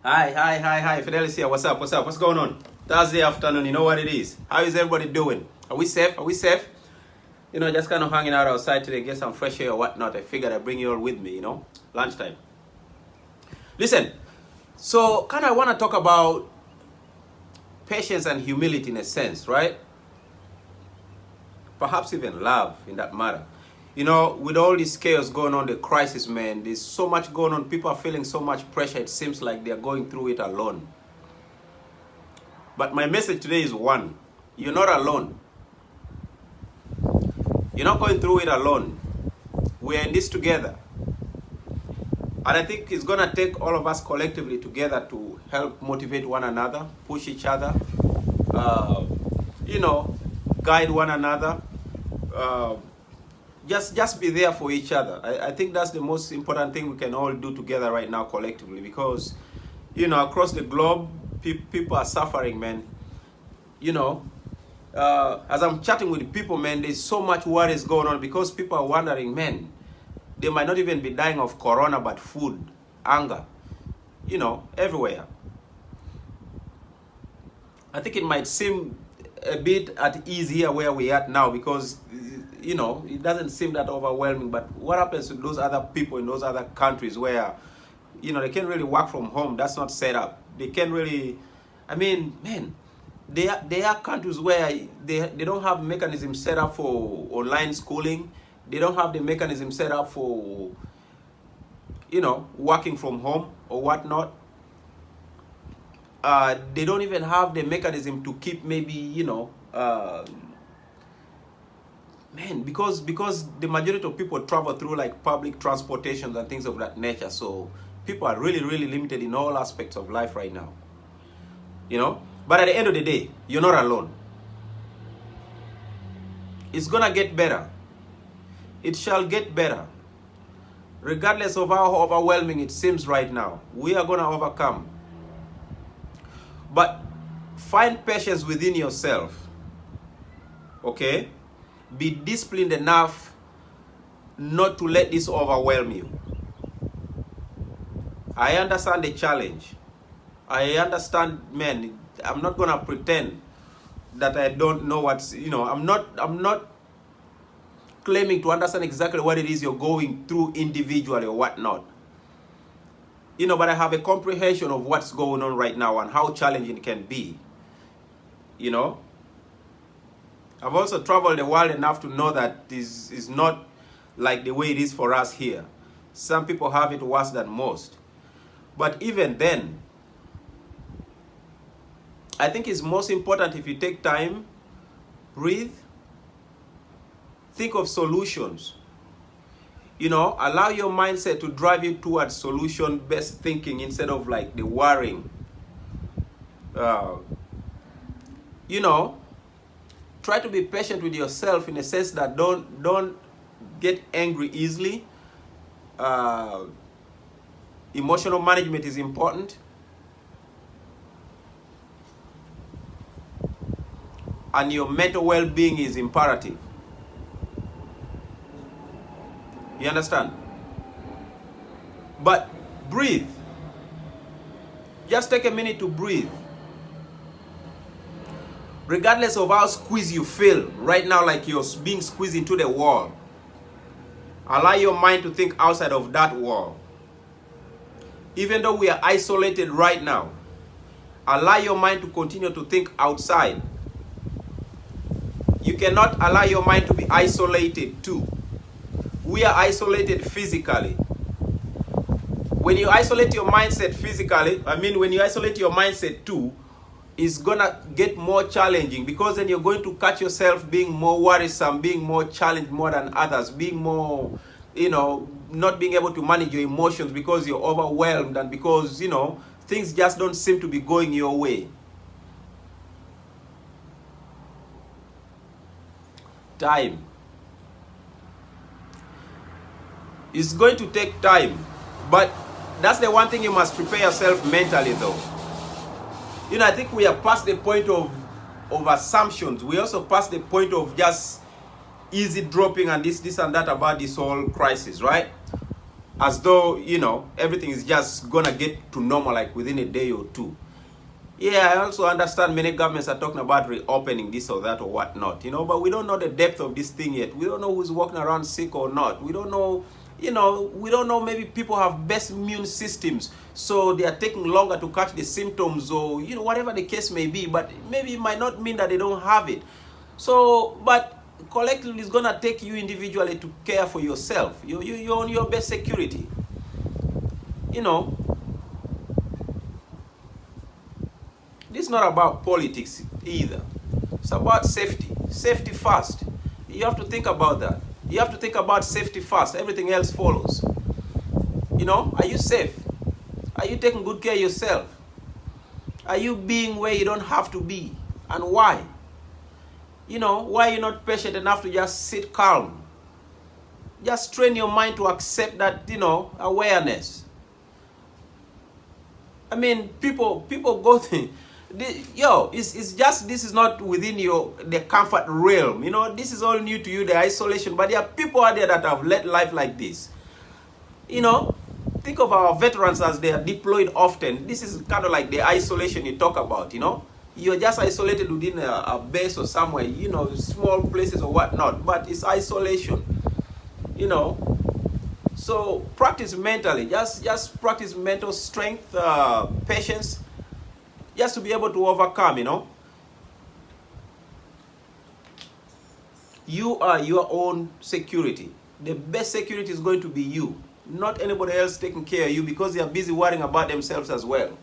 Hi. Fidelis here. What's up? What's going on? Thursday afternoon, you know what it is. How is everybody doing? Are we safe? Just kind of hanging out outside today, get some fresh air or whatnot. I figured I'd bring you all with me, lunchtime. Listen, so kind of want to talk about patience and humility in a sense, right? Perhaps even love in that matter. With all this chaos going on, the crisis, man, there's so much going on. People are feeling so much pressure. It seems like they're going through it alone. But my message today is one. You're not alone. You're not going through it alone. We're in this together. And I think it's going to take all of us collectively together to help motivate one another, push each other, guide one another. Just be there for each other. I think that's the most important thing we can all do together right now collectively, because across the globe people are suffering, man. As I'm chatting with people, man, there's so much worries going on because people are wondering, man, they might not even be dying of corona, but food, anger, everywhere. I think it might seem a bit at ease here where we are now because it doesn't seem that overwhelming. But what happens to those other people in those other countries where they can't really work from home? That's not set up. They can't really, man, they are countries where they don't have mechanism set up for online schooling. They don't have the mechanism set up for working from home or whatnot. They don't even have the mechanism to keep maybe because the majority of people travel through like public transportations and things of that nature. So people are really, really limited in all aspects of life right now. But at the end of the day, you're not alone. It's gonna get better. It shall get better. Regardless of how overwhelming it seems right now, we are gonna overcome. But find patience within yourself. Okay? Be disciplined enough not to let this overwhelm you. I understand the challenge. I understand, man. I'm not gonna pretend that I don't know what's, I'm not claiming to understand exactly what it is you're going through individually or whatnot. But I have a comprehension of what's going on right now and how challenging it can be. I've also traveled the world enough to know that this is not like the way it is for us here. Some people have it worse than most. But even then, I think it's most important if you take time, breathe, think of solutions. Allow your mindset to drive you towards solution-based thinking instead of like the worrying. Try to be patient with yourself in a sense that don't get angry easily. Emotional management is important. And your mental well-being is imperative. You understand? But breathe. Just take a minute to breathe. Regardless of how squeezed you feel right now, like you're being squeezed into the wall, allow your mind to think outside of that wall. Even though we are isolated right now, allow your mind to continue to think outside. You cannot allow your mind to be isolated too. We are isolated physically. When you isolate your mindset physically, when you isolate your mindset too, it's gonna get more challenging, because then you're going to catch yourself being more worrisome, being more challenged more than others, being more, not being able to manage your emotions because you're overwhelmed and because, things just don't seem to be going your way. Time. It's going to take time, but that's the one thing you must prepare yourself mentally though. I think we are past the point of assumptions. We also past the point of just easy dropping and this and that about this whole crisis, right? as though, you know, everything is just gonna get to normal like within a day or two. Yeah, I also understand many governments are talking about reopening this or that or whatnot, you know, but we don't know the depth of this thing yet. We don't know who's walking around sick or not. We don't know, you know, we don't know, maybe people have best immune systems, so they are taking longer to catch the symptoms, or, you know, whatever the case may be, but maybe it might not mean that they don't have it. So, but collectively, it's gonna take you individually to care for yourself. You're on your best security. You know, this is not about politics either. It's about safety. Safety first. You have to think about that. You have to think about safety first. Everything else follows. You know, are you safe? Are you taking good care of yourself? Are you being where you don't have to be? And why? You know, why are you not patient enough to just sit calm? Just train your mind to accept that, you know, awareness. I mean, people go through, it's just, this is not within the comfort realm. You know, this is all new to you, the isolation. But there are people out there that have led life like this. You know, think of our veterans as they are deployed often. This is kind of like the isolation you talk about, you know. You're just isolated within a base or somewhere, you know, small places or whatnot, but it's isolation, you know. So practice mentally, just practice mental strength, patience, just to be able to overcome, you know. You are your own security. The best security is going to be you, not anybody else taking care of you, because they are busy worrying about themselves as well.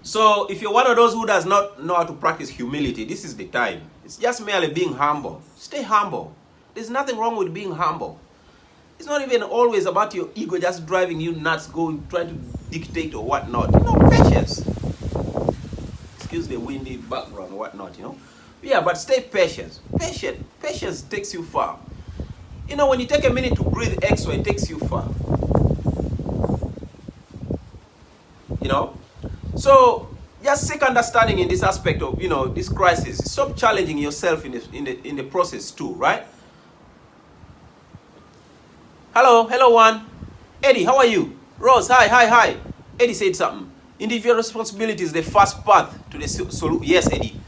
So if you're one of those who does not know how to practice humility, this is the time. It's just merely being humble. Stay humble. There's nothing wrong with being humble. It's not even always about your ego just driving you nuts, trying to dictate or whatnot. You know, patience. Excuse the windy background or whatnot, you know. Yeah, but stay patient. Patience takes you far. You know, when you take a minute to breathe extra, it takes you far. You know? So just seek understanding in this aspect of, you know, this crisis. Stop challenging yourself in the process too, right? Hello one. Eddie, how are you? Rose, hi. Eddie said something. Individual responsibility is the first path to the solution. Yes, Eddie.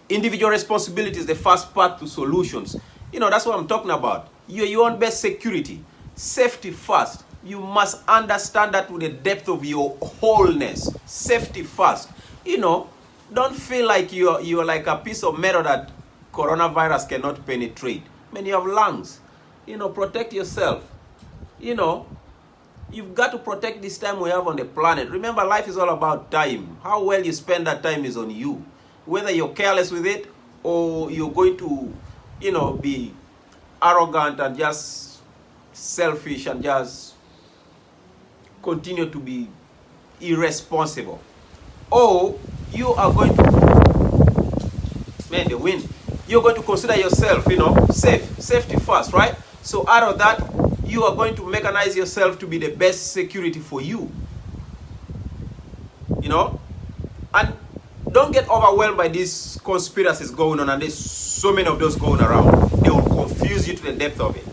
Individual responsibility is the first path to solutions. You know, that's what I'm talking about. You're your own best security. Safety first. You must understand that with the depth of your wholeness. Safety first. You know, don't feel like you're like a piece of metal that coronavirus cannot penetrate. I mean, you have lungs. You know, protect yourself. You know, you've got to protect this time we have on the planet. Remember, life is all about time. How well you spend that time is on you. Whether you're careless with it or you're going to, you know, be arrogant and just selfish and just continue to be irresponsible, or you are going to, man, the wind, you're going to consider yourself, you know, safety first, right? So out of that, you are going to mechanize yourself to be the best security for you, you know. And don't get overwhelmed by these conspiracies going on, and there's so many of those going around. They will confuse you to the depth of it.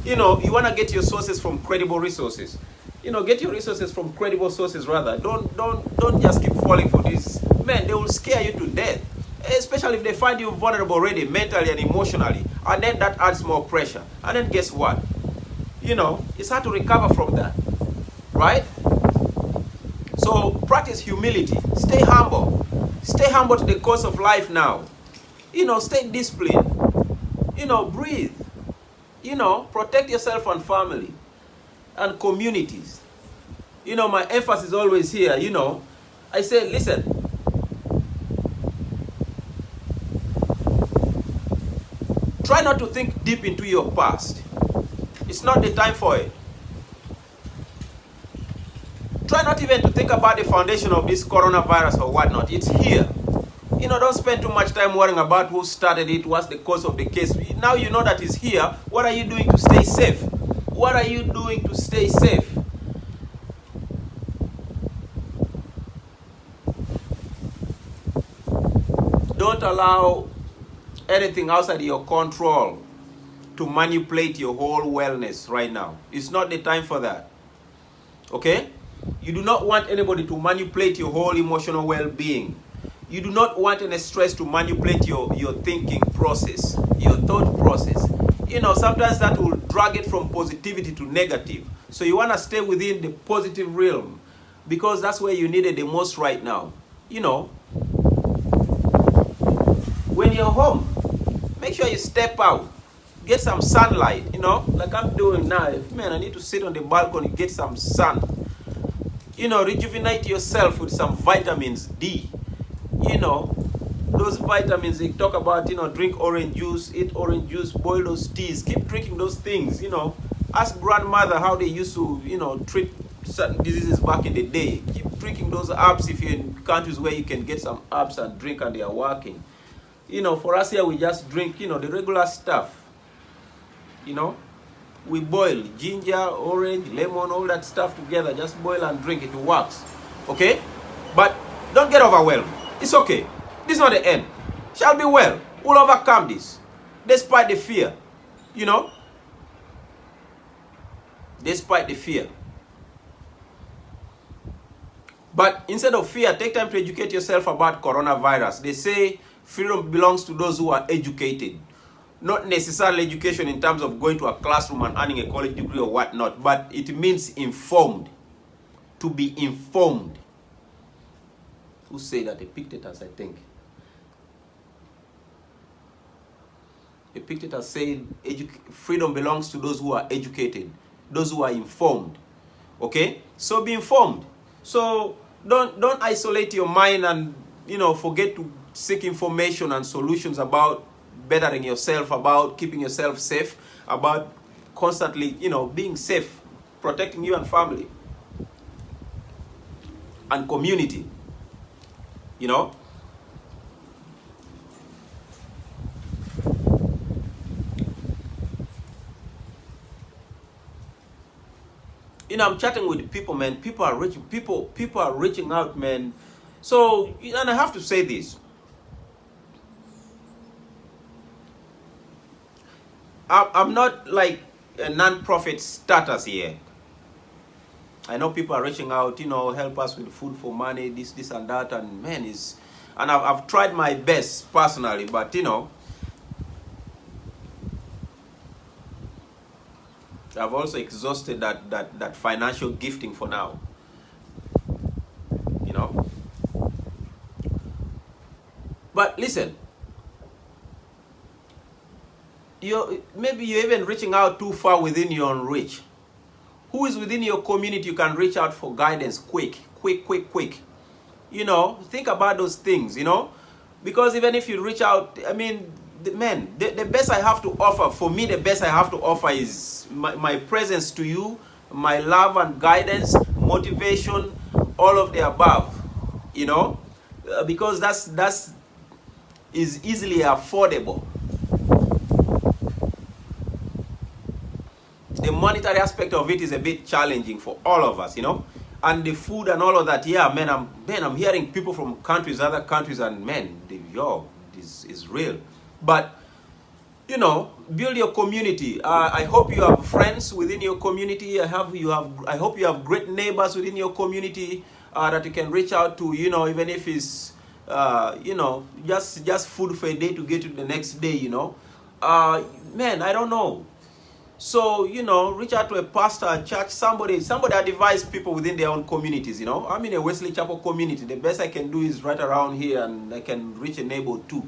You know, you want to get your sources from credible resources. You know, get your resources from credible sources rather. Don't just keep falling for this. Man, they will scare you to death. Especially if they find you vulnerable already, mentally and emotionally. And then that adds more pressure. And then guess what? You know, it's hard to recover from that. Right? So practice humility. Stay humble. Stay humble to the course of life now. You know, stay disciplined. You know, breathe. You know, protect yourself and family and communities. You know, my emphasis is always here, you know. I say, listen, try not to think deep into your past. It's not the time for it. Try not even to think about the foundation of this coronavirus or whatnot. It's here. You know, don't spend too much time worrying about who started it, what's the cause of the case. Now you know that it's here. What are you doing to stay safe? What are you doing to stay safe? Don't allow anything outside your control to manipulate your whole wellness right now. It's not the time for that. Okay? You do not want anybody to manipulate your whole emotional well-being. You do not want any stress to manipulate your thinking process, your thought process. You know, sometimes that will drag it from positivity to negative. So you want to stay within the positive realm, because that's where you need it the most right now. You know, when you're home, make sure you step out, get some sunlight, you know, like I'm doing now. Man, I need to sit on the balcony, get some sun. You know, rejuvenate yourself with some vitamins D. You know, those vitamins they talk about, you know, drink orange juice, eat orange juice, boil those teas, keep drinking those things, you know. Ask grandmother how they used to, you know, treat certain diseases back in the day. Keep drinking those herbs if you're in countries where you can get some herbs and drink and they are working. You know, for us here, we just drink, you know, the regular stuff. You know, we boil ginger, orange, lemon, all that stuff together. Just boil and drink. It works. Okay? But don't get overwhelmed. It's okay. This is not the end. Shall be well. We'll overcome this. Despite the fear. You know? Despite the fear. But instead of fear, take time to educate yourself about coronavirus. They say freedom belongs to those who are educated. Not necessarily education in terms of going to a classroom and earning a college degree or whatnot, but it means informed. To be informed. Who say that? Epictetus, I think. Epictetus said freedom belongs to those who are educated, those who are informed. Okay? So be informed. So don't isolate your mind and, you know, forget to seek information and solutions about bettering yourself, about keeping yourself safe, about constantly, you know, being safe, protecting you and family and community. You know? You know, I'm chatting with people, man. People are reaching out, man. So, and I have to say this. I'm not like a non-profit status here. I know people are reaching out, you know, help us with food for money, this and that, and man, and I've tried my best personally, but you know, I've also exhausted that financial gifting for now. You know? But listen, maybe you're even reaching out too far within your own reach. Who is within your community you can reach out for guidance quick. You know, think about those things, you know? Because even if you reach out, I mean, the best I have to offer, for me, the best I have to offer is my presence to you, my love and guidance, motivation, all of the above, you know? Because that's is easily affordable. The monetary aspect of it is a bit challenging for all of us, you know? And the food and all of that, yeah, man, I'm hearing people from other countries, and man, this is real. But, you know, build your community. I hope you have friends within your community. I hope you have great neighbors within your community that you can reach out to, you know, even if it's, you know, just food for a day to get to the next day, you know. Man, I don't know. So, you know, reach out to a pastor, a church, somebody advise people within their own communities, you know. I'm in a Wesley Chapel community. The best I can do is right around here, and I can reach a neighbor too.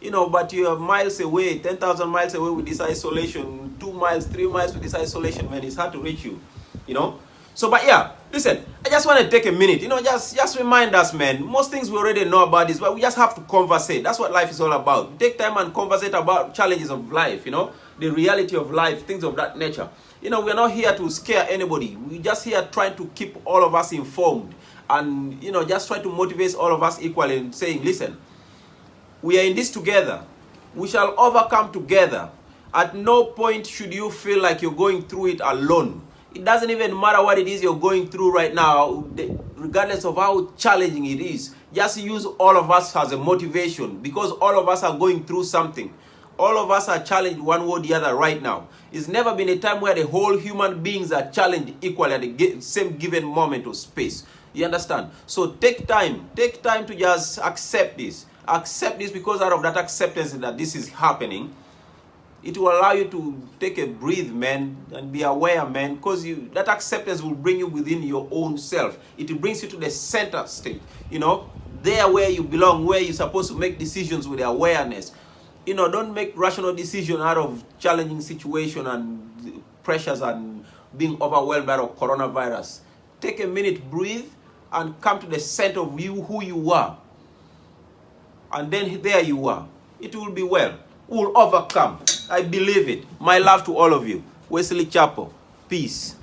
You know, but you're miles away, 10,000 miles away with this isolation, 2 miles, 3 miles with this isolation, man, it's hard to reach you, you know. So, but yeah, listen, I just want to take a minute, you know, just remind us, man. Most things we already know about this, but we just have to conversate. That's what life is all about. Take time and conversate about challenges of life, you know, the reality of life, things of that nature. You know, we're not here to scare anybody. We're just here trying to keep all of us informed and, you know, just try to motivate all of us equally and saying, listen, we are in this together. We shall overcome together. At no point should you feel like you're going through it alone. It doesn't even matter what it is you're going through right now, regardless of how challenging it is. Just use all of us as a motivation, because all of us are going through something. All of us are challenged one way or the other right now. It's never been a time where the whole human beings are challenged equally at the same given moment of space. You understand? So take time to just accept this. Accept this, because out of that acceptance that this is happening, it will allow you to take a breathe, man, and be aware, man, because that acceptance will bring you within your own self. It brings you to the center state, you know, there where you belong, where you're supposed to make decisions with awareness. You know, don't make rational decisions out of challenging situation and pressures and being overwhelmed by the coronavirus. Take a minute, breathe, and come to the center of you, who you are. And then there you are. It will be well. We'll overcome. I believe it. My love to all of you. Wesley Chapel. Peace.